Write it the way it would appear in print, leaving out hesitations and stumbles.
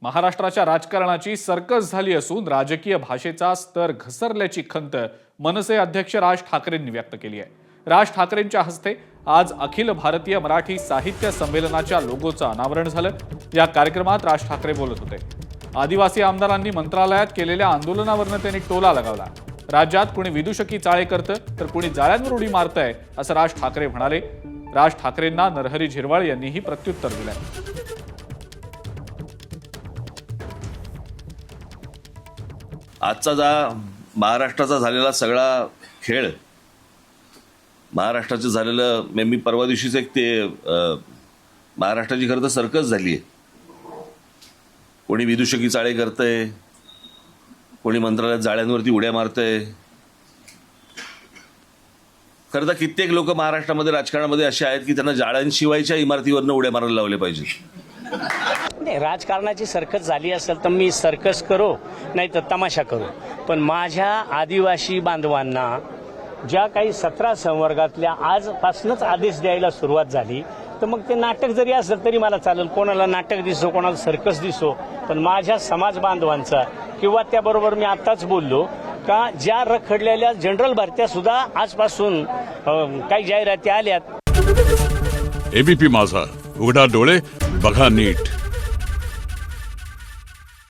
महाराष्ट्राच्या राजकारणाची सर्कस झाली असून राजकीय भाषेचा स्तर घसरल्याची खंत मनसे अध्यक्ष राज ठाकरेंनी व्यक्त केली आहे। राज ठाकरेंच्या हस्ते आज अखिल भारतीय मराठी साहित्य संमेलनाच्या लोगोचं अनावरण झालं। या कार्यक्रमात राज ठाकरे बोलत होते। आदिवासी आमदारांनी मंत्रालयात केलेल्या आंदोलनावरनं त्यांनी टोला लगावला। राज्यात कुणी विदूषकी चाळे करतं तर कुणी जाळ्यांवर उडी मारतंय असं राज ठाकरे म्हणाले। राज ठाकरेंना नरहरी झिरवाळ यांनीही प्रत्युत्तर दिलं। आजचा महाराष्ट्राचा झालेला सगळा खेळ, महाराष्ट्राचं झालेलं मी परवा दिवशीच एक ते महाराष्ट्राची खरं तर सर्कस झाली आहे। कोणी विदूषकी चाळे करतंय, कोणी मंत्रालयात जाळ्यांवरती उड्या मारतंय। खरं तर कित्येक लोक महाराष्ट्रामध्ये राजकारणामध्ये असे आहेत की त्यांना जाळ्यांशिवायच्या इमारतीवरनं उड्या मारायला लावले पाहिजे। नाही, राजकारणाची सर्कस झाली असेल तर मी सर्कस करो, नाही तर तमाशा करू, पण माझ्या आदिवासी बांधवांना ज्या काही 17 संवर्गातल्या आजपासूनच आदेश द्यायला सुरुवात झाली, तर मग ते नाटक जरी असेल तरी मला चालेल। कोणाला नाटक दिसो, कोणाला सर्कस दिसो, पण माझ्या समाज बांधवांचा किंवा त्याबरोबर मी आताच बोललो का ज्या रखडलेल्या जनरल भरत्या सुद्धा आजपासून काही जाहिराती आल्यात। एबीपी माझा, उघडा डोळे बघा नीट।